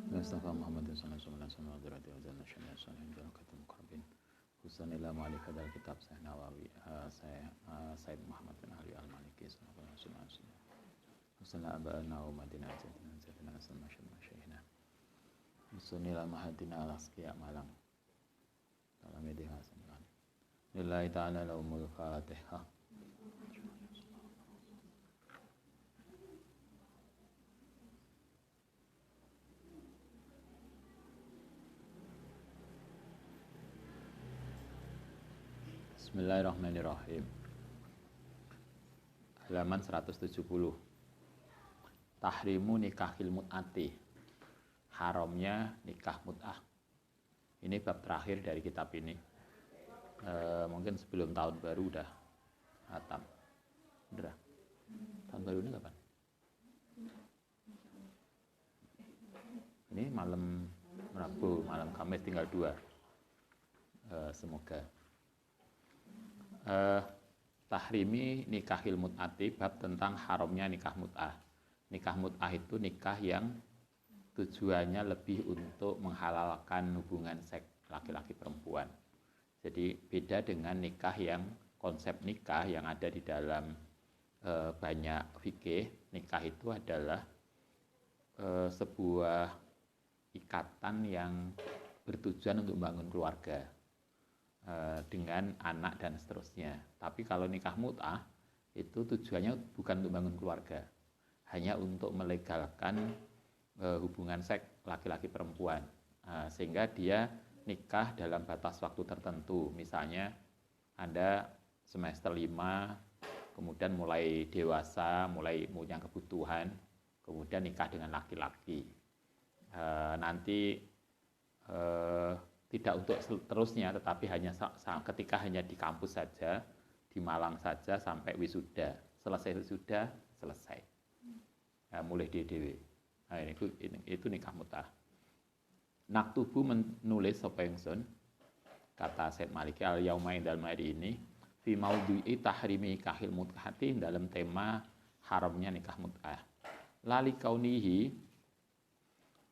Mustafa Muhammad sallallahu alaihi wasallam hadrati wa janna syana sanin barakatul muqarrabin husan ila malika dal kitab Syekh Nawawi Said Muhammad bin Ali Al-Maliki sallallahu alaihi wasallam husan abana wa madinah jadina asal masyaykhina husan ila mahadina al-asqiya Malang dalam media hasan lillahi ta'ala lahumul fatihah. Bismillahirrahmanirrahim. Halaman 170. Tahrimu nikahil mut'ati. Haramnya nikah mut'ah. Ini bab terakhir dari kitab ini. Mungkin sebelum tahun baru udah hatam. Udah. Tahun baru ini kapan? Ini malam Rabu, malam Kamis tinggal 2. Semoga. Tahrimi nikahil mut'ati, bab tentang haramnya nikah mut'ah. Nikah mut'ah itu nikah yang tujuannya lebih untuk menghalalkan hubungan seks laki-laki perempuan. Jadi beda dengan nikah yang konsep nikah yang ada di dalam banyak fikih. Nikah itu adalah sebuah ikatan yang bertujuan untuk membangun keluarga dengan anak dan seterusnya. Tapi kalau nikah mut'ah itu tujuannya bukan untuk bangun keluarga, hanya untuk melegalkan hubungan seks laki-laki perempuan, sehingga dia nikah dalam batas waktu tertentu. Misalnya Anda semester 5, kemudian mulai dewasa, mulai punya kebutuhan, kemudian nikah dengan laki-laki. Nanti tidak untuk seterusnya, tetapi hanya ketika hanya di kampus saja, di Malang saja sampai wisuda. Selesai wisuda, selesai. Mulai DDW. Nah, itu nikah mut'ah. Naktubu menulis sapa ingsun, kata Said Maliki al-yauma indal ma'id ini, fi maudhu'i tahrimi kahil mut'ati, dalam tema haramnya nikah mut'ah. Lali kaunihi,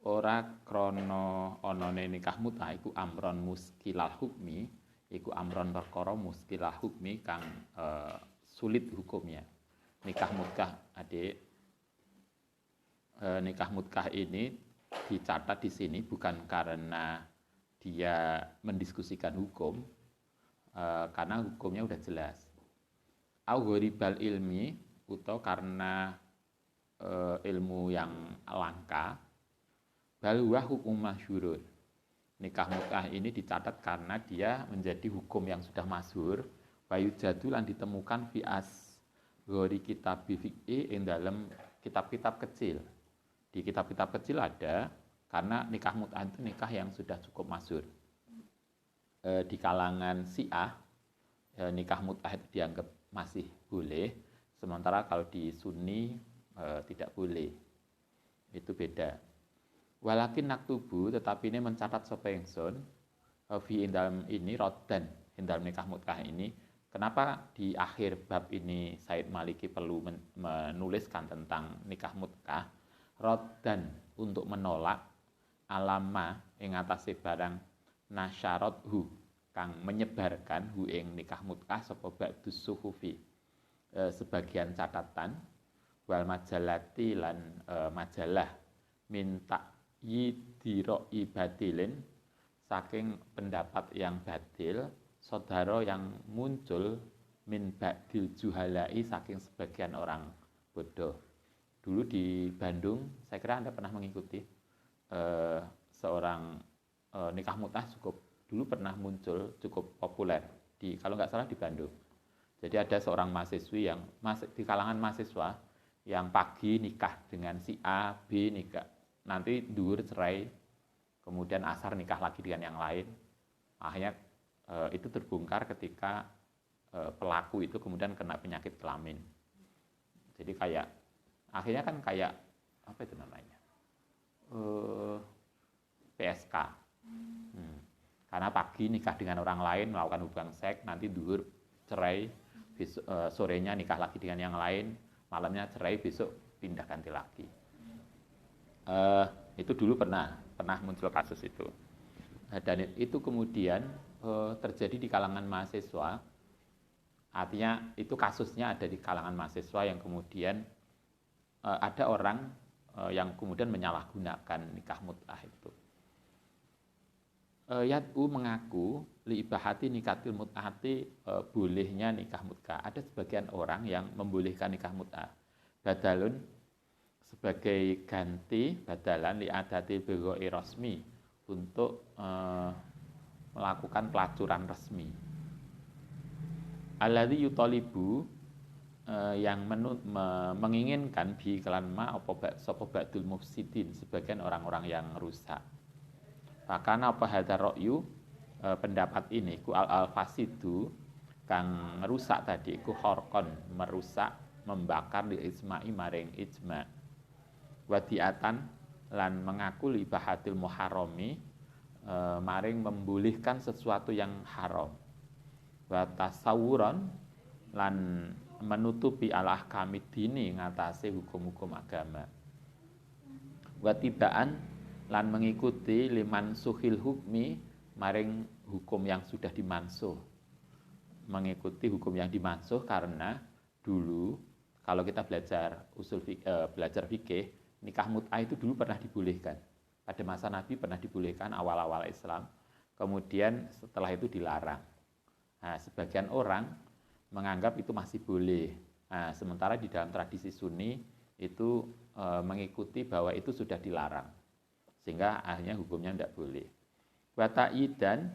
ora krono onone nikah mut'ah iku amron muskilal hukmi, iku amron perkara muskilal hukmi kang sulit hukumnya. Nikah mut'ah adik, nikah mut'ah ini dicatat di sini bukan karena dia mendiskusikan hukum, karena hukumnya udah jelas. Au gharibal ilmi, atau karena ilmu yang langka. Bal huwa hukum masyhurun. Nikah mut'ah ini dicatat karena dia menjadi hukum yang sudah masyhur. Bayu jadulan ditemukan fi asghari kitab fiqih ing dalam kitab-kitab kecil. Di kitab-kitab kecil ada, karena nikah mut'ah itu nikah yang sudah cukup masyhur. Di kalangan Syiah, nikah mut'ah itu dianggap masih boleh, sementara kalau di Sunni tidak boleh. Itu beda. Walakin naktubu, tetapi ini mencatat sapa ingsun fi dalam ini roddan, dalam nikah mut'ah ini. Kenapa di akhir bab ini Said Maliki perlu menuliskan tentang nikah mut'ah? Roddan, untuk menolak alama ing atase barang nasyarathu kang menyebarkan hu ing nikah mut'ah sapa ba'dus suhufi, sebagian catatan, wal majalati lan majalah minta yidiro ibadilin, saking pendapat yang badil, sodaro yang muncul min ba'dil juhalai, saking sebagian orang bodoh. Dulu di Bandung, saya kira Anda pernah mengikuti seorang nikah mut'ah dulu pernah muncul cukup populer kalau nggak salah di Bandung. Jadi ada seorang mahasiswi yang di kalangan mahasiswa yang pagi nikah dengan si A, B nikah, nanti duhur cerai, kemudian asar nikah lagi dengan yang lain. Akhirnya itu terbongkar ketika pelaku itu kemudian kena penyakit kelamin. Jadi akhirnya kan kayak apa itu namanya, PSK. Karena pagi nikah dengan orang lain, melakukan hubungan seks, nanti duhur cerai, sorenya nikah lagi dengan yang lain, malamnya cerai, besok pindah ganti lagi. Itu dulu pernah muncul kasus itu. Dan itu kemudian terjadi di kalangan mahasiswa. Artinya itu kasusnya ada di kalangan mahasiswa yang kemudian ada orang yang kemudian menyalahgunakan nikah mut'ah itu. Yad'u mengaku liibahati nikatil mut'ahati, bolehnya nikah mut'ah. Ada sebagian orang yang membolehkan nikah mut'ah. Badalun sebagai ganti badalan li'adati bigha'i rasmi, untuk melakukan pelacuran resmi. Alladzi yutalibu, yang menginginkan bi kelan ma apa sapa ba'dul mufsidin, sebagian orang-orang yang rusak. Bahkan apa hadar ra'yu, pendapat ini ku al fasidu kang rusak tadi ku horkon, merusak, membakar di ijma'i maring ijma'. Wadiatan lan mengaku libahatil muharrami, maring membolehkan sesuatu yang haram. Wa tasawuran lan menutupi al-ahkami dini, ngatasi hukum-hukum agama. Wa tibaan lan mengikuti liman suhil hukmi, maring hukum yang sudah dimansuh. Mengikuti hukum yang dimansuh karena dulu kalau kita belajar belajar fikih, nikah mut'ah itu dulu pernah dibolehkan. Pada masa Nabi pernah dibolehkan awal-awal Islam. Kemudian setelah itu dilarang. Nah, sebagian orang menganggap itu masih boleh. Nah, sementara di dalam tradisi Sunni itu mengikuti bahwa itu sudah dilarang. Sehingga akhirnya hukumnya tidak boleh. Wa ta'idan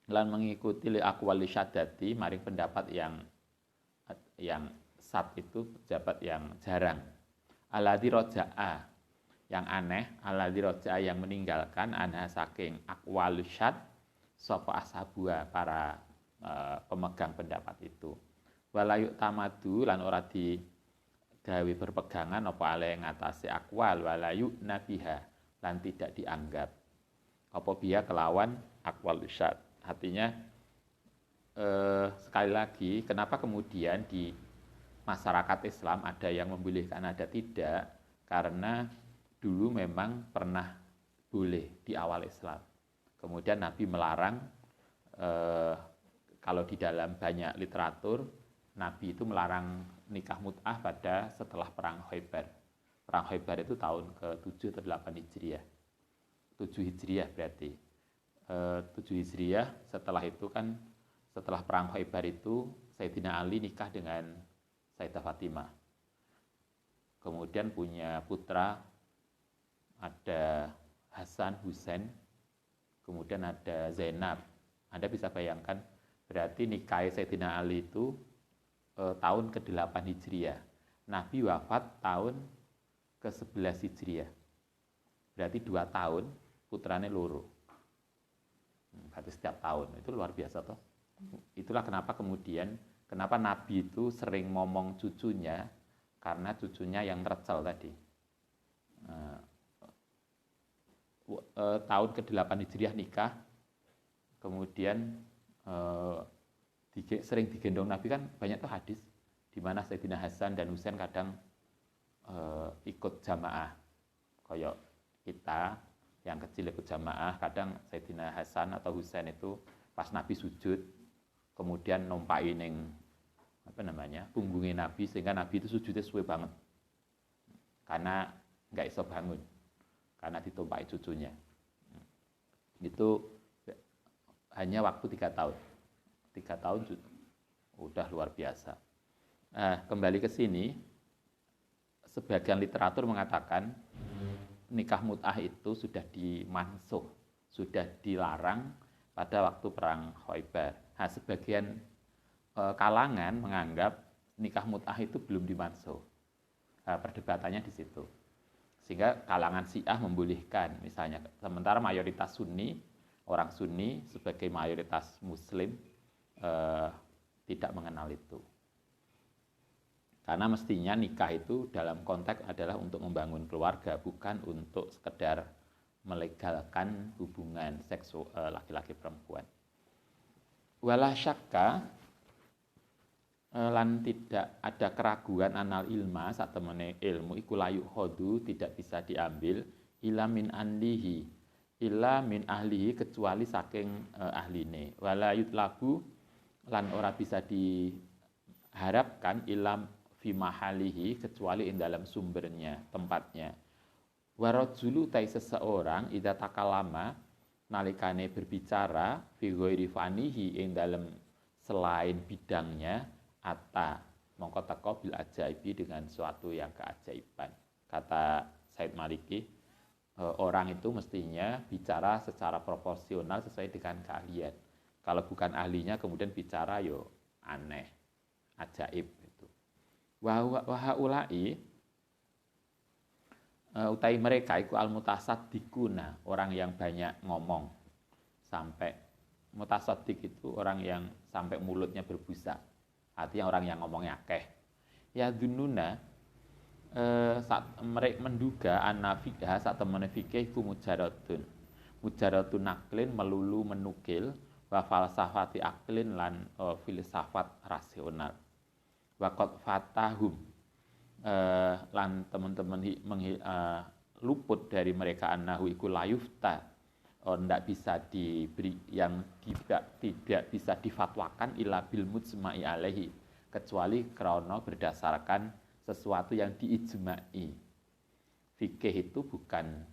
lan mengikuti li aqwali syadati, maring pendapat yang sat itu pejabat yang jarang. Alladzi roja'a, yang aneh, alladzi roja'a, yang meninggalkan anha saking aqwal syad sapa ashabua, para pemegang pendapat itu. Walayuk tamadu lan ora digawe berpegangan apa ale ngatasi aqwal, walayuk nabiha lan tidak dianggap apa biya kelawan aqwal syad. Artinya sekali lagi, kenapa kemudian di masyarakat Islam ada yang membolehkan, ada tidak? Karena dulu memang pernah boleh di awal Islam. Kemudian Nabi melarang, kalau di dalam banyak literatur, Nabi itu melarang nikah mut'ah pada setelah perang Khaybar. Perang Khaybar itu tahun ke-7 atau 8 Hijriah. 7 Hijriah berarti. 7 Hijriah, setelah itu kan, setelah perang Khaybar itu Sayyidina Ali nikah dengan Sayyidah Fatimah. Kemudian punya putra, ada Hasan, Husain, kemudian ada Zainab. Anda bisa bayangkan, berarti nikah Sayyidina Ali itu tahun ke-8 Hijriah. Nabi wafat tahun ke-11 Hijriah. Berarti 2 tahun, putranya loro. Berarti setiap tahun, itu luar biasa toh. Itulah kenapa kemudian, kenapa Nabi itu sering ngomong cucunya, karena cucunya yang tercel tadi. Tahun ke-8 Hijriah nikah, kemudian sering digendong Nabi, kan banyak tuh hadis di mana Sayyidina Hasan dan Husain kadang ikut jamaah. Kayak kita yang kecil ikut jamaah, kadang Sayyidina Hasan atau Husain itu pas Nabi sujud, kemudian numpai ning punggungnya Nabi, sehingga Nabi itu sujudnya suwe banget. Karena nggak iso bangun, karena ditumpai cucunya. Itu hanya waktu 3 tahun. 3 tahun udah luar biasa. Nah, kembali ke sini, sebagian literatur mengatakan nikah mut'ah itu sudah dimansuh, sudah dilarang pada waktu perang Khaybar. Nah, sebagian kalangan menganggap nikah mut'ah itu belum dimansuh. Nah, perdebatannya di situ. Sehingga kalangan Syiah membolehkan, misalnya, sementara mayoritas Sunni, orang Sunni sebagai mayoritas Muslim tidak mengenal itu. Karena mestinya nikah itu dalam konteks adalah untuk membangun keluarga, bukan untuk sekedar melegalkan hubungan seksual laki-laki perempuan. Wala syakka, lan tidak ada keraguan anal ilma satemene ilmu iku layu khodu tidak bisa diambil ila min anlihi ila min ahlihi kecuali saking ahline wala yutlabu lan ora bisa diharapkan ila fi mahalihi kecuali in dalam sumbernya tempatnya warajulu tai seseorang idza takalama nalikane berbicara fi ghairi fanihi ing dalam selain bidangnya ata mongko teko bil ajaibi dengan suatu yang keajaiban. Kata Said Maliki, orang itu mestinya bicara secara proporsional sesuai dengan keahlian. Kalau bukan ahlinya kemudian bicara yo aneh, ajaib gitu. Wahaulai utai mereka iku almutasaddiquna, orang yang banyak ngomong sampai mutasaddiq itu orang yang sampai mulutnya berbusa. Artinya orang yang ngomongnya akeh. Ya dununa saat mereka menduga anafikah saat temen fikih ku mujaratun naklin melulu menukil wa falsafati aklin lan filsafat rasional wa qad fatahum lan teman-teman luput dari mereka annahu iku layufta tidak bisa diberi yang tidak bisa difatwakan illa bil mujma'i alaihi kecuali krana berdasarkan sesuatu yang diijma'i. Fikih itu bukan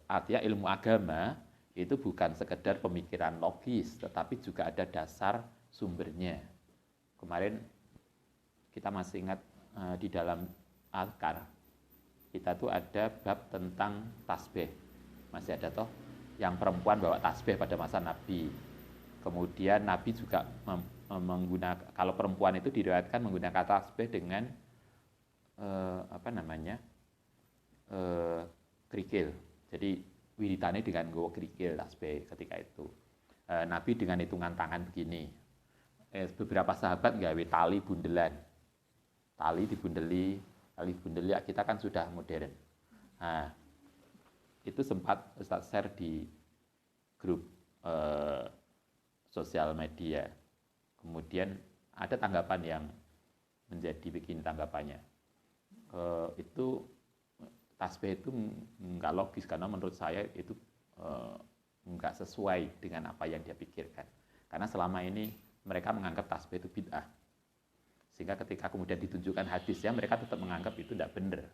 artinya ilmu agama itu bukan sekedar pemikiran logis tetapi juga ada dasar sumbernya. Kemarin kita masih ingat di dalam Al-Qar kita tuh ada bab tentang tasbih. Masih ada toh yang perempuan bawa tasbih pada masa Nabi. Kemudian Nabi juga menggunakan, kalau perempuan itu diriwayatkan menggunakan tasbih dengan kerikil. Jadi wiritane dengan nggawa kerikil tasbih ketika itu. Nabi dengan hitungan tangan begini. Beberapa sahabat nggawe tali bundelan. Tali dibundeli kita kan sudah modern. Nah, itu sempat Ustaz share di grup sosial media. Kemudian ada tanggapan yang menjadi begini tanggapannya. Itu tasbih itu enggak logis karena menurut saya itu enggak sesuai dengan apa yang dia pikirkan. Karena selama ini mereka menganggap tasbih itu bid'ah. Sehingga ketika kemudian ditunjukkan hadisnya mereka tetap menganggap itu tidak benar.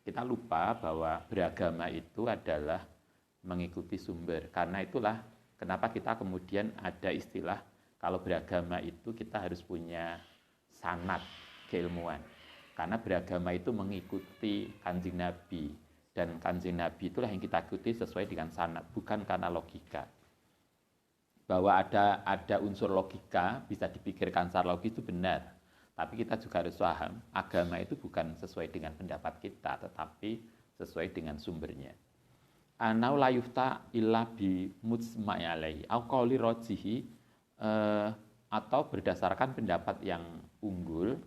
Kita lupa bahwa beragama itu adalah mengikuti sumber. Karena itulah kenapa kita kemudian ada istilah kalau beragama itu kita harus punya sanad keilmuan. Karena beragama itu mengikuti Kanjeng Nabi. Dan Kanjeng Nabi itulah yang kita ikuti sesuai dengan sanad, bukan karena logika. Bahwa ada unsur logika, bisa dipikirkan secara logis itu benar. Tapi kita juga harus paham, agama itu bukan sesuai dengan pendapat kita, tetapi sesuai dengan sumbernya. Anau la yufta illa bi mujma'i alaihi au qauli rajihi atau berdasarkan pendapat yang unggul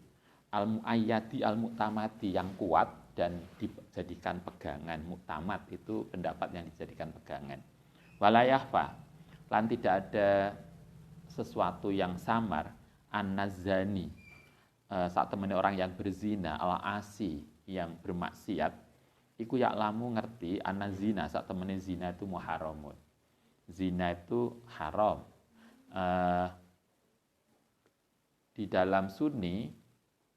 al muayyadi al mu'tamadi yang kuat dan dijadikan pegangan. Mu'tamad itu pendapat yang dijadikan pegangan. Wala yahfa lan tidak ada sesuatu yang samar an-nazani saat temen orang yang berzina al-asi yang bermaksiat iku yaklamu ngerti anna zina saat temennya zina itu muharamun. Zina itu haram. Di dalam Sunni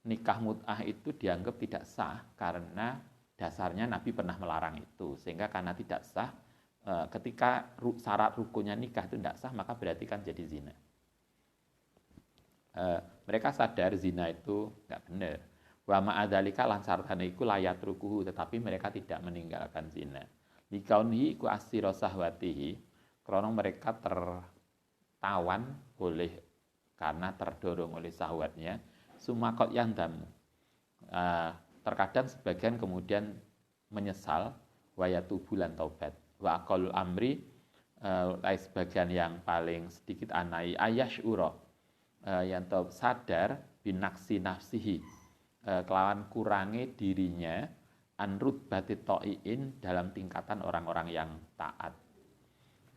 nikah mut'ah itu dianggap tidak sah karena dasarnya Nabi pernah melarang itu. Sehingga karena tidak sah ketika syarat rukunnya nikah itu tidak sah maka berarti kan jadi zina. Mereka sadar zina itu enggak benar. Wa ma'adzalika lan sartane iku layat rukuhu tetapi mereka tidak meninggalkan zina. Likaunhi iku asira sahwatihi karena mereka tertawan oleh karena terdorong oleh syahwatnya sumakot yandamu. Terkadang sebagian kemudian menyesal wa yatubu lan taubat. Wa aqalul amri sebagian yang paling sedikit anai ayasyura yang sadar binaksi nafsihi kelawan kurangi dirinya anrut batit to'iin dalam tingkatan orang-orang yang taat.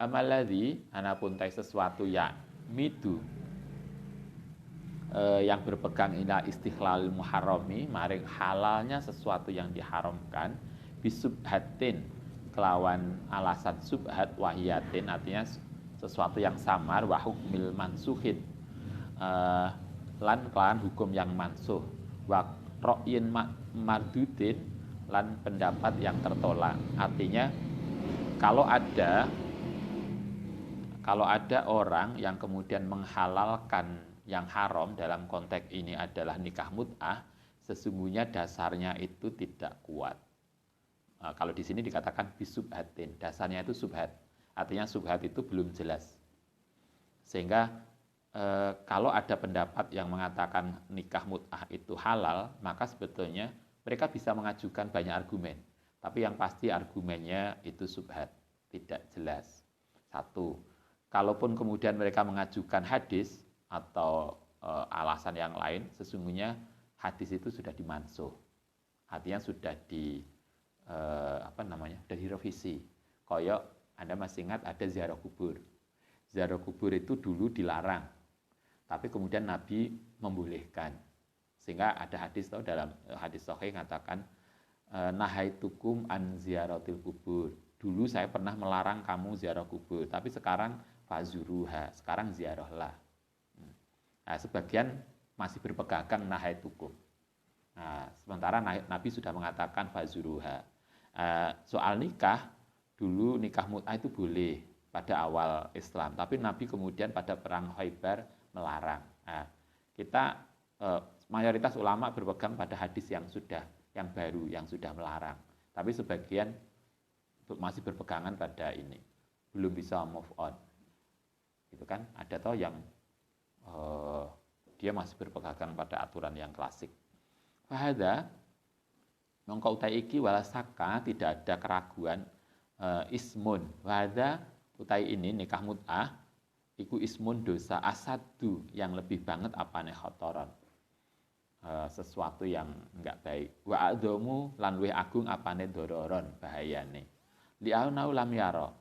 Amaladhi anapun tai sesuatu ya midu yang berpegang ila istighlal muharrami maring halalnya sesuatu yang diharamkan bisubhatin kelawan alasan subhat wahiyatin artinya sesuatu yang samar wa hukmil mansuhin lan kelawan hukum yang mansuh wa ra'yin mardudin lan pendapat yang tertolak artinya kalau ada orang yang kemudian menghalalkan yang haram dalam konteks ini adalah nikah mut'ah, sesungguhnya dasarnya itu tidak kuat. Kalau di sini dikatakan bisubhatin, dasarnya itu subhat. Artinya subhat itu belum jelas. Sehingga kalau ada pendapat yang mengatakan nikah mut'ah itu halal, maka sebetulnya mereka bisa mengajukan banyak argumen. Tapi yang pasti argumennya itu subhat, tidak jelas. Satu, kalaupun kemudian mereka mengajukan hadis, atau alasan yang lain, sesungguhnya hadis itu sudah dimansuh, artinya sudah sudah direvisi. Koyok Anda masih ingat ada ziarah kubur. Ziarah kubur itu dulu dilarang, tapi kemudian Nabi membolehkan, sehingga ada hadis dalam hadis sahih mengatakan nahaitukum an ziaratil kubur. Dulu saya pernah melarang kamu ziarah kubur, tapi sekarang fazuruha, sekarang ziarahlah. Nah, sebagian masih berpegang nahaitukum. Nah, sementara Nabi sudah mengatakan fazuruha. Soal nikah, dulu nikah mut'ah itu boleh pada awal Islam, tapi Nabi kemudian pada perang Khaibar melarang. Nah, kita mayoritas ulama berpegang pada hadis yang baru, yang sudah melarang. Tapi sebagian masih berpegangan pada ini, belum bisa move on. Itu kan ada toh yang dia masih berpegang pada aturan yang klasik. Fahada mongko utai iki walasaka tidak ada keraguan ismun. Fahada utai ini nikah mut'ah iku ismun dosa asadu yang lebih banget apane khotoron. Sesuatu yang enggak baik. Wa adzamu lan luwih agung apane dororon bahayane. Li'aunau lam yara.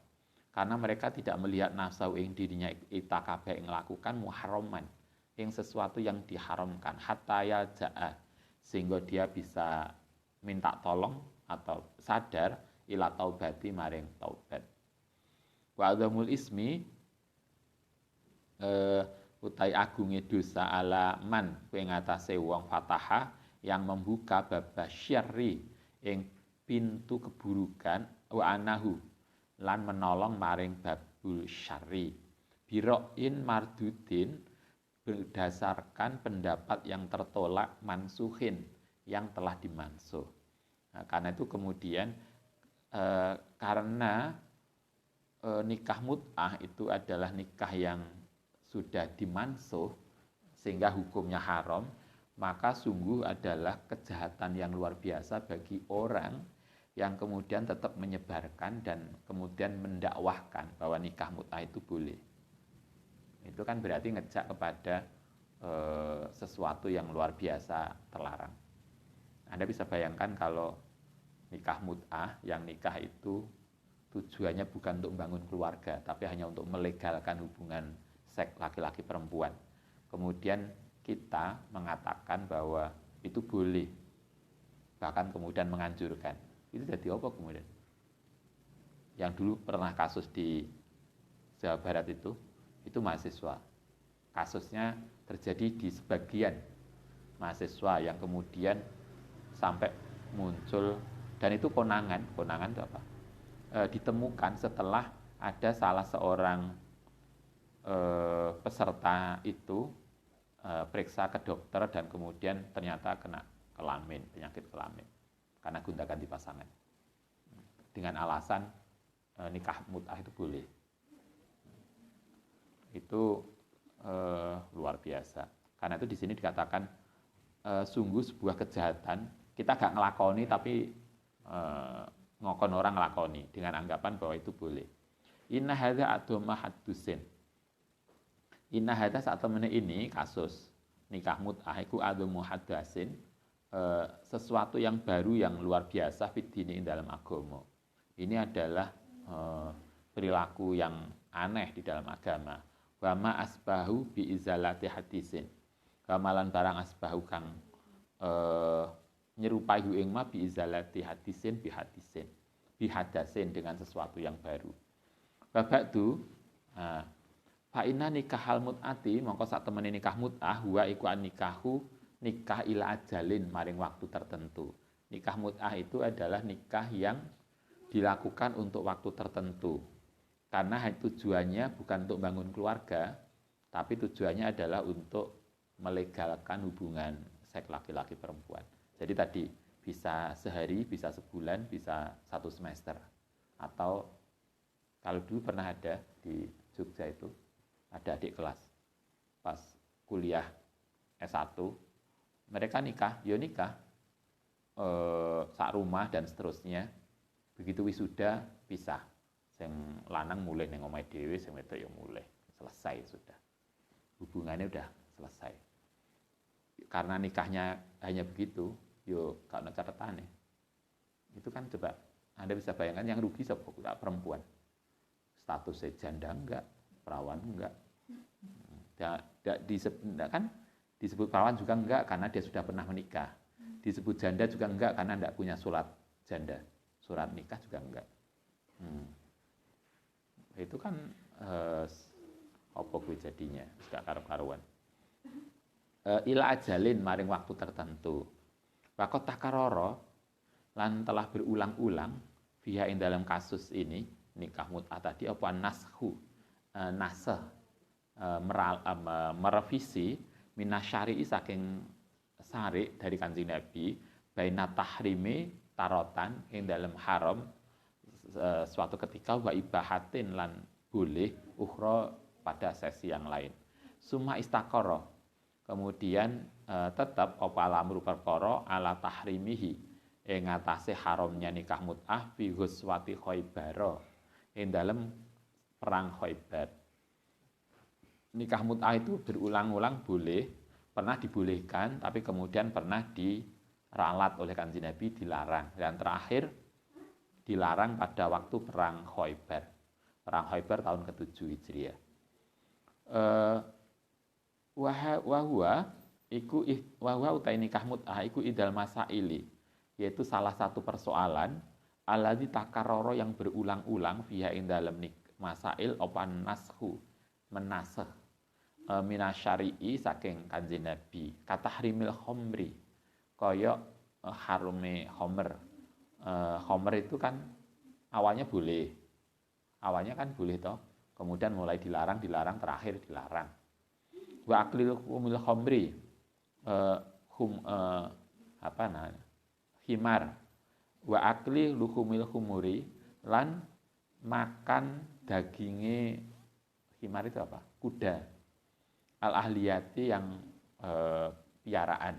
Karena mereka tidak melihat nafsu ing dirinya itakabeh ing lakukan muharraman, ing sesuatu yang diharamkan hatta yalja'a, sehingga dia bisa minta tolong atau sadar ila taubati maring taubat. Wa adzamul ismi utai agunge dosa ala man kowe ngatasé wong fataha yang membuka bab syarri ing pintu keburukan wa anahu lan menolong maring babul syarri biroin mardudin berdasarkan pendapat yang tertolak mansuhin yang telah dimansuh. Nah, karena itu kemudian karena nikah mut'ah itu adalah nikah yang sudah dimansuh sehingga hukumnya haram, maka sungguh adalah kejahatan yang luar biasa bagi orang yang kemudian tetap menyebarkan dan kemudian mendakwahkan bahwa nikah mut'ah itu boleh. Itu kan berarti ngejak kepada sesuatu yang luar biasa terlarang. Anda bisa bayangkan kalau nikah mut'ah, yang nikah itu tujuannya bukan untuk membangun keluarga, tapi hanya untuk melegalkan hubungan seks laki-laki perempuan. Kemudian kita mengatakan bahwa itu boleh, bahkan kemudian menganjurkan. Itu jadi apa kemudian? Yang dulu pernah kasus di Jawa Barat itu mahasiswa. Kasusnya terjadi di sebagian mahasiswa yang kemudian sampai muncul, dan itu konangan itu apa? Ditemukan setelah ada salah seorang peserta itu periksa ke dokter dan kemudian ternyata kena penyakit kelamin karena gonta-ganti pasangan dengan alasan nikah mut'ah itu boleh. Itu luar biasa. Karena itu di sini dikatakan sungguh sebuah kejahatan. Kita gak ngelakoni tapi ngokon orang ngelakoni dengan anggapan bahwa itu boleh. Inna hadza adoma haddusin. Inna hadza saat temen ini kasus nikah mut'ah iku adomu haddasin, sesuatu yang baru yang luar biasa fitdini dalam agama. Ini adalah perilaku yang aneh di dalam agama. Wa ma asbahu bi izalati hadisin. Kamalan barang asbahu kang nyerupai hu ing ma bi izalati hadisin bihadasin dengan sesuatu yang baru. Babak tu fa inna nikahal mut'ati mongko sak temene nikah mut'ah wa iku nikahu nikah ila ajalin maring waktu tertentu. Nikah mut'ah itu adalah nikah yang dilakukan untuk waktu tertentu. Karena tujuannya bukan untuk bangun keluarga, tapi tujuannya adalah untuk melegalkan hubungan seks laki-laki perempuan. Jadi tadi bisa sehari, bisa sebulan, bisa 1 semester. Atau kalau dulu pernah ada di Jogja itu, ada adik kelas pas kuliah S1, mereka nikah, sak rumah dan seterusnya. Begitu wisuda pisah. Sing lanang mulai ning omahe dhewe, sing wedok ya mulai. Selesai sudah. Hubungannya udah selesai. Karena nikahnya hanya begitu, yo gak ono catatane. Itu kan coba Anda bisa bayangkan yang rugi siapa? Perempuan. Statusnya janda enggak, perawan enggak. Disebut perawan juga enggak karena dia sudah pernah menikah. Disebut janda juga enggak karena enggak punya surat janda. Surat nikah juga enggak. Itu kan apa kuwi jadinya gak karu-karuan. Ila ajalin maring waktu tertentu. Wakot takaroro lan telah berulang-ulang fiha ing dalam kasus ini nikah mut'ah tadi apa nasah merevisi minasyari'i saking syari dari Kanjeng Nabi baina tahrimi tarotan ing dalam haram suatu ketika wa ibahatin lan boleh ukhra pada sesi yang lain. Summa istaqara. Kemudian tetap apa alamru perkara ala tahrimihi ing ngatasé haramnya nikah mut'ah fi ghuswati Khaibar. Ing dalam perang Khaibar. Nikah mut'ah itu berulang-ulang boleh, pernah dibolehkan tapi kemudian pernah diralat oleh Kanjeng Nabi dilarang. Dan terakhir dilarang pada waktu perang Khaibar. Perang Khaibar tahun ke-7 Hijriah. Wahwa utai nikah mut'ah iku idal masaili, yaitu salah satu persoalan alladzi takarrara yang berulang-ulang fiha ing dalam masail opan nashu menasakh minasyari'i saking Kanjeng Nabi katahrimil khamri kaya harume khamr. Khamr itu kan awalnya kan boleh toh, kemudian mulai dilarang, terakhir dilarang. Wa aklil humil khamri himar wa akli luhumil humuri lan makan daginge himar itu apa? Kuda. Al ahliyati yang piaraan.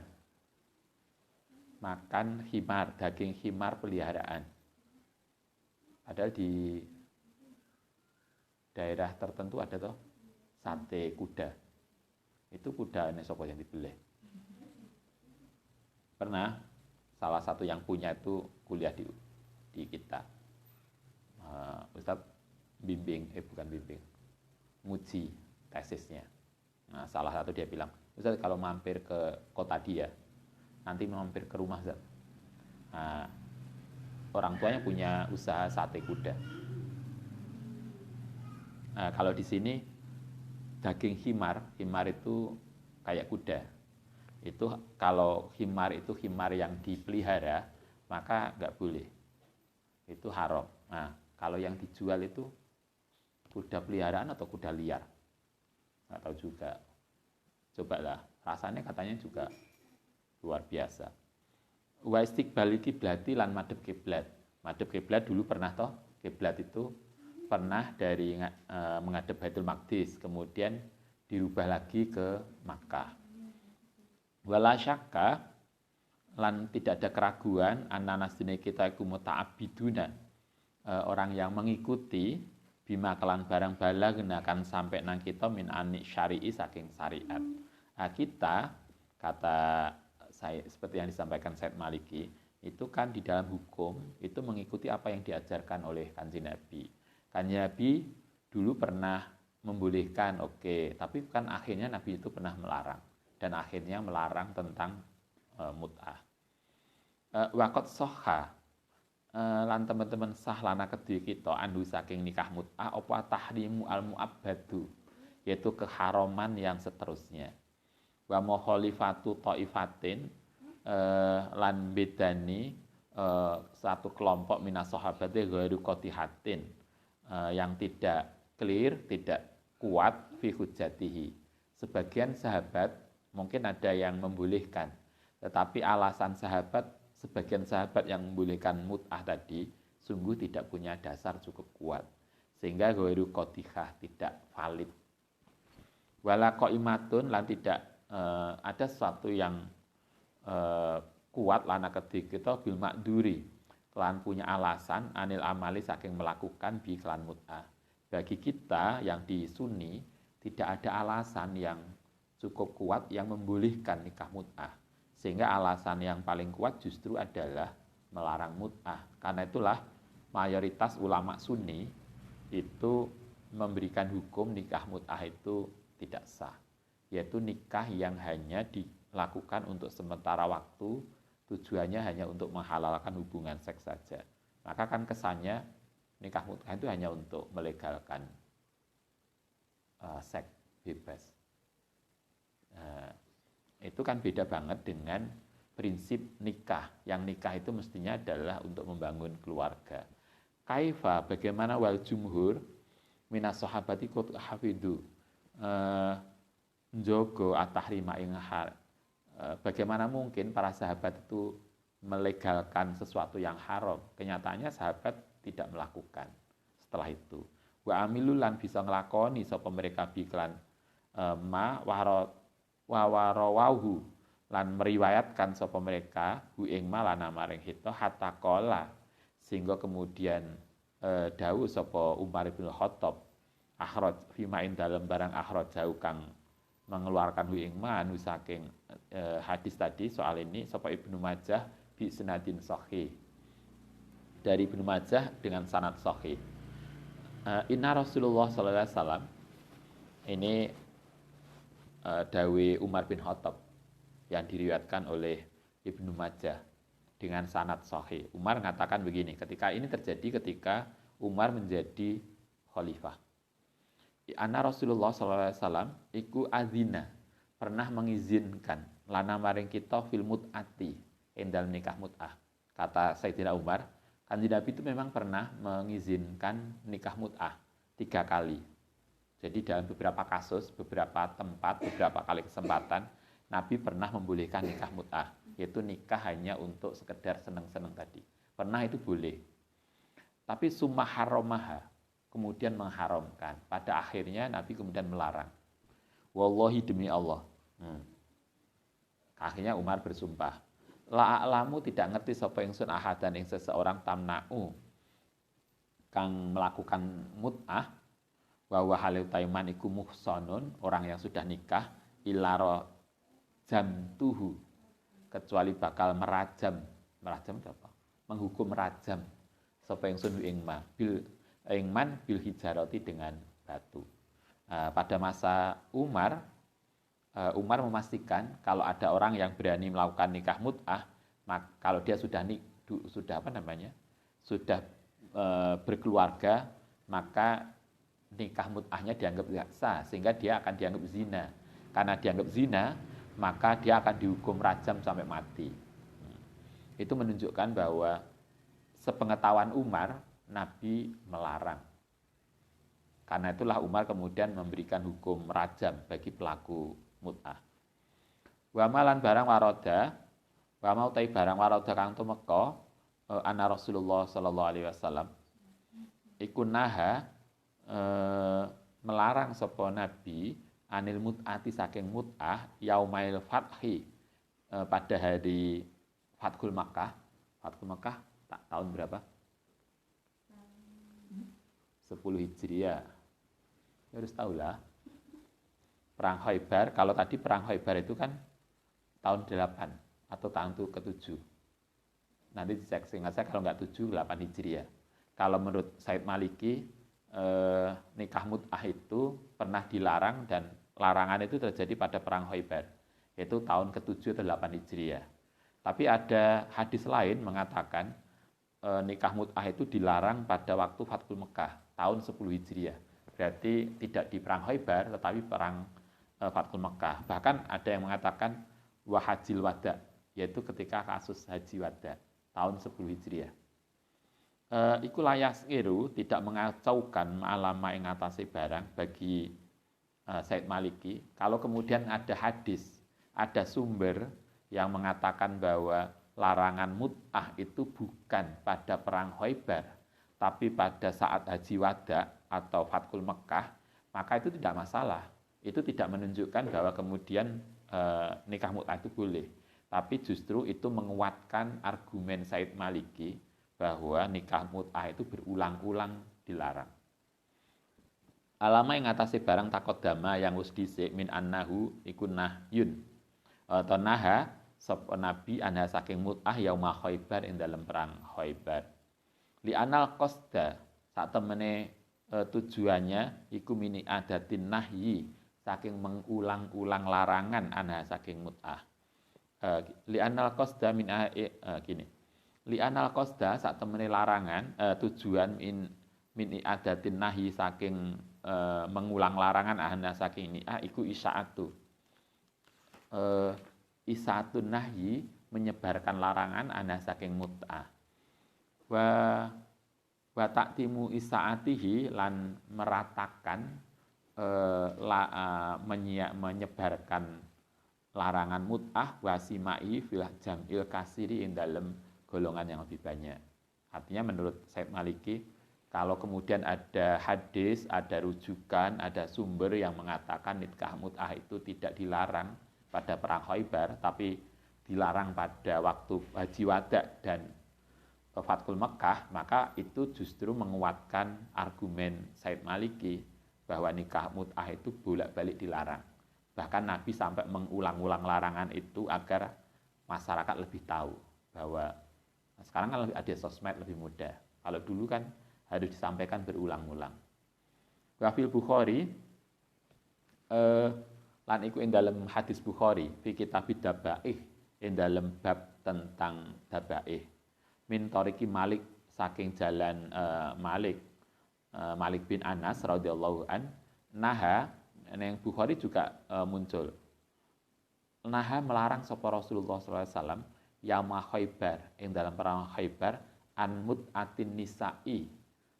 Makan himar, daging himar peliharaan. Padahal di daerah tertentu ada toh sate kuda. Itu kuda ini sapa yang dibeleh. Pernah salah satu yang punya itu kuliah di kita. Ustadz nguji tesisnya. Nah, salah satu dia bilang, Ustadz kalau mampir ke kota dia, nanti mampir ke rumah Ustadz. Nah, orang tuanya punya usaha sate kuda. Nah, kalau di sini daging himar itu kayak kuda. Itu kalau himar itu himar yang dipelihara, maka nggak boleh. Itu haram. Nah, kalau yang dijual itu kuda peliharaan atau kuda liar? Nggak tahu juga. Cobalah, rasanya katanya juga luar biasa. Wa istiqbali kiblati lan madhep kiblat. Madhep kiblat dulu pernah toh, kiblat itu pernah dari menghadap Baitul Maqdis, kemudian dirubah lagi ke Makkah. Wala syakka lan tidak ada keraguan annanas dene kita iku muta'abbiduna, orang yang mengikuti bima kelan barang balagna kan sampai nang kita min anik syari'i saking syariat. Nah, kita kata saya seperti yang disampaikan Said Maliki, itu kan di dalam hukum itu mengikuti apa yang diajarkan oleh Kanjeng Nabi. Kanjeng Nabi dulu pernah membolehkan, oke, tapi kan akhirnya Nabi itu pernah melarang. dan akhirnya melarang tentang mut'ah. Waqat soha lan teman-teman sah lana kedue kita andu saking nikah mut'ah apa tahrimu al mu'abbadu, yaitu keharaman yang seterusnya. Wa mukhalifatu thaifatin lan bedani satu kelompok minas sahabate ghairu qatihatin yang tidak clear, tidak kuat fi hujjatihi. Sebagian sahabat mungkin ada yang membolehkan, tetapi alasan sebagian sahabat yang membolehkan mut'ah tadi sungguh tidak punya dasar cukup kuat, sehingga ghairu qatihah, tidak valid. Wala qaimatun lan tidak ada sesuatu yang kuat lana kedhi kita bil makduri kelan punya alasan anil amali saking melakukan bi kelan mut'ah. Bagi kita yang di Sunni tidak ada alasan yang cukup kuat yang membolehkan nikah mut'ah, sehingga alasan yang paling kuat justru adalah melarang mut'ah. Karena itulah mayoritas ulama Sunni itu memberikan hukum nikah mut'ah itu tidak sah, yaitu nikah yang hanya dilakukan untuk sementara waktu, tujuannya hanya untuk menghalalkan hubungan seks saja. Maka kan kesannya nikah mut'ah itu hanya untuk melegalkan seks bebas. Itu kan beda banget dengan prinsip nikah. Yang nikah itu mestinya adalah untuk membangun keluarga. Kaifa, bagaimana wal jumhur minas sahabati qad hafidhu njogo at-tahrima ing bagaimana mungkin para sahabat itu melegalkan sesuatu yang haram. Kenyataannya sahabat tidak melakukan setelah itu. Wa amilulan bisa ngelakoni sapa mereka biklan ma warawahu lan meriwayatkan sapa mereka hu ing malana maring hito hatta qala, sehingga kemudian dawuh sapa Umar bin Khattab akhraj fimain dalam barang akhraj jauh kang mengeluarkan hu ing manu saking hadis tadi soal ini sapa Ibnu Majah bi sanadin sahih, dari Ibnu Majah dengan sanad sahih. Inna Rasulullah sallallahu alaihi wasallam, ini dawe Umar bin Khattab yang diriwayatkan oleh Ibnu Majah dengan sanad sahih. Umar mengatakan begini, ketika ini terjadi ketika Umar menjadi khalifah. Anna Rasulullah sallallahu alaihi wasallam iku adzina, pernah mengizinkan lana maring kita fil mut'ati, endal nikah mut'ah. Kata Sayyidina Umar, Kanjeng Nabi itu memang pernah mengizinkan nikah mut'ah 3 kali. Jadi dalam beberapa kasus, beberapa tempat, beberapa kali kesempatan, Nabi pernah membolehkan nikah mut'ah, yaitu nikah hanya untuk sekedar seneng-seneng tadi. Pernah itu boleh. Tapi summa haramaha, kemudian mengharamkan. Pada akhirnya Nabi kemudian melarang. Wallahi demi Allah. Akhirnya Umar bersumpah, la a'lamu tidak ngerti sapa ingsun ahadan ing seseorang tamna'u kang melakukan mut'ah wa wa halil taiman iku muhsanun, orang yang sudah nikah, ilaro jamtuhu, kecuali bakal merajam apa? Menghukum rajam sapa ingsun ing ma bil ingman bil hijarati, dengan batu. Pada masa Umar memastikan kalau ada orang yang berani melakukan nikah mut'ah, kalau dia sudah berkeluarga, maka nikah mut'ahnya dianggap tidak sah, sehingga dia akan dianggap zina. Karena dianggap zina, maka dia akan dihukum rajam sampai mati. Itu menunjukkan bahwa sepengetahuan Umar, Nabi melarang. Karena itulah Umar kemudian memberikan hukum rajam bagi pelaku mut'ah. Wa malan barang waroda, wa mau tai barang waroda kang tumeka ana Rasulullah sallallahu alaihi wasallam iku naha melarang sapa Nabi anil mut'ati saking mut'ah yaumail fathi, pada hari Fathul Makkah. Fathul Makkah tahun berapa? 10 Hijriah. Ya harus tahu lah. Perang Khaybar, kalau tadi perang Khaybar itu kan tahun 8 atau tahun ke-7. Nanti dicek, seingat saya kalau nggak 7, 8 Hijriah. Kalau menurut Said Maliki, nikah mut'ah itu pernah dilarang, dan larangan itu terjadi pada perang Khaybar. yaitu tahun ke-7 atau 8 Hijriah. Tapi ada hadis lain mengatakan nikah mut'ah itu dilarang pada waktu Fathul Mekah, tahun 10 Hijriah. Berarti tidak di perang Khaibar, tetapi perang Fathul Mekah. Bahkan ada yang mengatakan wahajil wada, yaitu ketika kasus haji wada, tahun 10 Hijriah. Iku layas iru tidak mengacaukan ma'alama ing atase barang bagi Said Maliki. Kalau kemudian ada hadis, ada sumber yang mengatakan bahwa larangan mut'ah itu bukan pada perang Khaibar, tapi pada saat haji wada atau Fathul Mekah, maka itu tidak masalah. Itu tidak menunjukkan bahwa kemudian nikah mut'ah itu boleh. Tapi justru itu menguatkan argumen Said Maliki bahwa nikah mut'ah itu berulang-ulang dilarang. Alama yang ngatasi barang takut dama yang wis dhisik min annahu iku nahyun. Atau naha sapa nabi anha saking mut'ah yauma Khaibar ing dalam perang Khaibar. Li anal qasda sak temene tujuannya iku mini adatin nahyi saking mengulang-ulang larangan anha saking mut'ah. Li anal qasda min gini. Li anal qasda sak temene larangan tujuan min adatin nahyi saking mengulang larangan ahna saking ini iku isaatu. Isaatun nahyi menyebarkan larangan ahna saking mut'ah. Wa taktimu isaatihi lan meratakan menyebarkan larangan mut'ah wasimai fil jam'il kasiri ing dalem golongan yang lebih banyak. Artinya menurut Said Maliki, kalau kemudian ada hadis, ada rujukan, ada sumber yang mengatakan nikah mut'ah itu tidak dilarang pada perang Khaibar, tapi dilarang pada waktu haji wada dan Fathul Mekah, maka itu justru menguatkan argumen Said Maliki bahwa nikah mut'ah itu bolak-balik dilarang. Bahkan Nabi sampai mengulang-ulang larangan itu agar masyarakat lebih tahu bahwa sekarang kan ada sosmed lebih mudah. Kalau dulu kan harus disampaikan berulang-ulang. Wafil Bukhari lan iku ing dalam hadis Bukhari fi kitabid dabaih ing dalam bab tentang dabaih. Min tariki Malik saking jalan Malik bin Anas radhiyallahu an naha yang Bukhari juga muncul. Naha melarang sapa Rasulullah sallallahu alaihi wasallam yauma Khaibar yang dalam perang Khaibar an mut'atin nisa'i.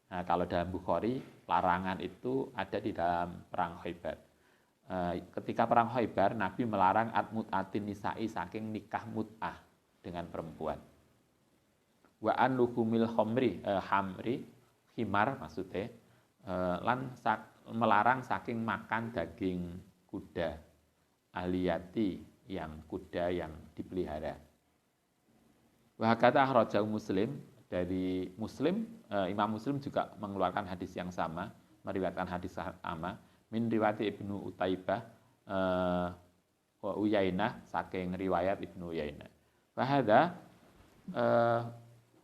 Nah, kalau dalam Bukhari larangan itu ada di dalam perang Khaibar. Ketika perang Khaibar Nabi melarang an mut'atin nisa'i saking nikah mut'ah dengan perempuan. Wa an luhumil hamri khimar maksudnya melarang saking makan daging kuda aliyati yang kuda yang dipelihara. Wa kata akhrajah Muslim dari Muslim, Imam Muslim juga mengeluarkan hadis yang sama, meriwayatkan hadis sama min riwayat Ibnu Utaibah wa Uyainah saking riwayat Ibnu Uyainah. Wa hadza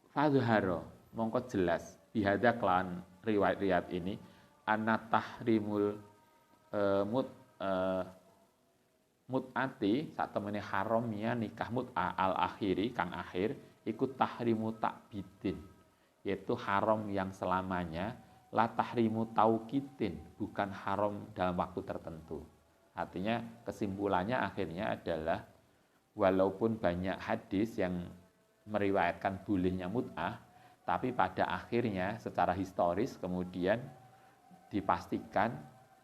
fadhhara mongko jelas bihadza klan riwayat ini anna tahrimul mut'ati sak temene haramnya nikah mut'ah al akhiri kang akhir ikut tahrimu takbidin, yaitu haram yang selamanya, la tahrimu tauqitin, bukan haram dalam waktu tertentu. Artinya kesimpulannya akhirnya adalah walaupun banyak hadis yang meriwayatkan bolehnya mut'ah, tapi pada akhirnya secara historis kemudian dipastikan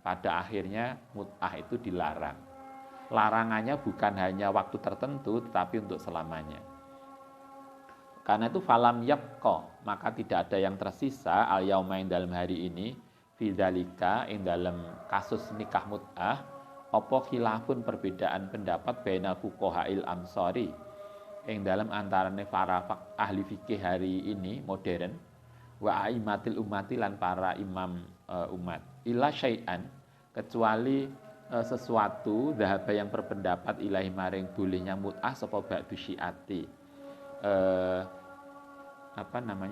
pada akhirnya mut'ah itu dilarang. Larangannya bukan hanya waktu tertentu, tetapi untuk selamanya. Karena itu falam yabqa, maka tidak ada yang tersisa al yaumain dalam hari ini fidzalika ing dalam kasus nikah mut'ah apa khilafun perbedaan pendapat bainal fuqahail amsari ing dalam antarane para ahli fikih hari ini modern wa aimatil ummati lan para imam umat illa syai'an kecuali sesuatu dhahaba yang berpendapat ilahi maring bolehnya mut'ah sapa ba'du syiati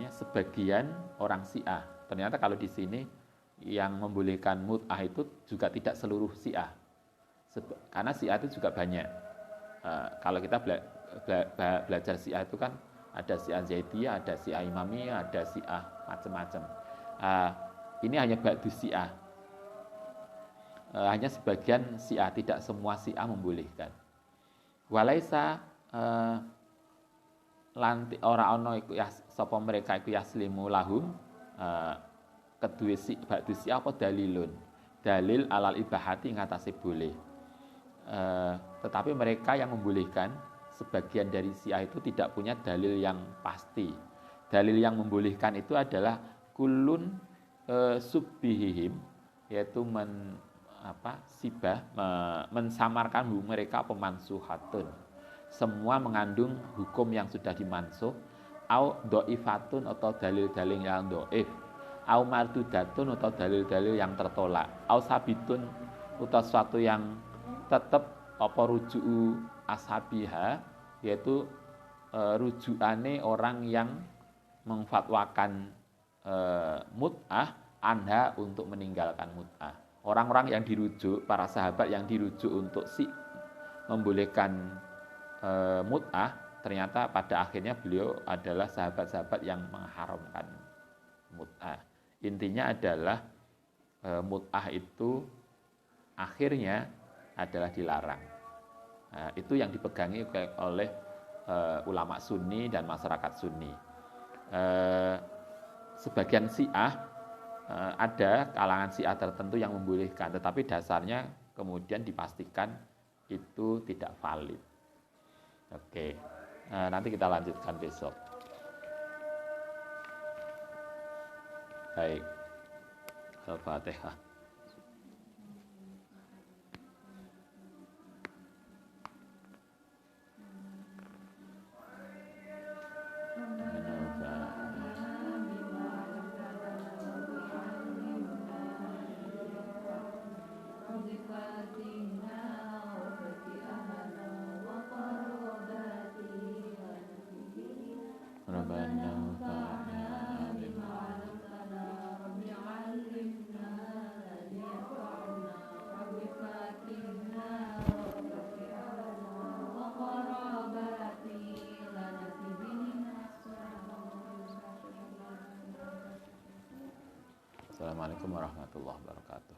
sebagian orang Syiah. Ternyata kalau di sini yang membolehkan mut'ah itu juga tidak seluruh Syiah. Karena Syiah itu juga banyak. Kalau kita belajar Syiah itu kan ada Syiah Zaidiyah, ada Syiah Imamiyah, ada Syiah macam-macam. Ini hanya ba'du Syiah. Hanya sebagian Syiah, tidak semua Syiah membolehkan. Walaisa lanti ora ana iku ya sapa mereka iku yaslimu lahum kedue ba'du Syiah apa dalilun. Dalil alal ibahati ngatasi boleh. Tetapi mereka yang membolehkan, sebagian dari Syiah itu tidak punya dalil yang pasti. Dalil yang membolehkan itu adalah kulun subbihihim, yaitu mensamarkan mereka pemansuhatun. Semua mengandung hukum yang sudah dimansuh, au doifatun atau dalil-dalil yang doif, au mardudatun atau dalil-dalil yang tertolak, au sabitun atau sesuatu yang tetap apa ruju'u ashabiha, yaitu rujukane orang yang memfatwakan mut'ah anha untuk meninggalkan mut'ah. Orang-orang yang dirujuk, para sahabat yang dirujuk untuk membolehkan mut'ah, ternyata pada akhirnya beliau adalah sahabat-sahabat yang mengharamkan mut'ah. Intinya adalah mut'ah itu akhirnya adalah dilarang. Nah, itu yang dipegangi oleh ulama Sunni dan masyarakat Sunni. Sebagian Syiah ada kalangan Syiah tertentu yang membolehkan, tetapi dasarnya kemudian dipastikan itu tidak valid. Oke, nanti kita lanjutkan besok. Baik, Al-Fatihah. Assalamualaikum warahmatullahi wabarakatuh.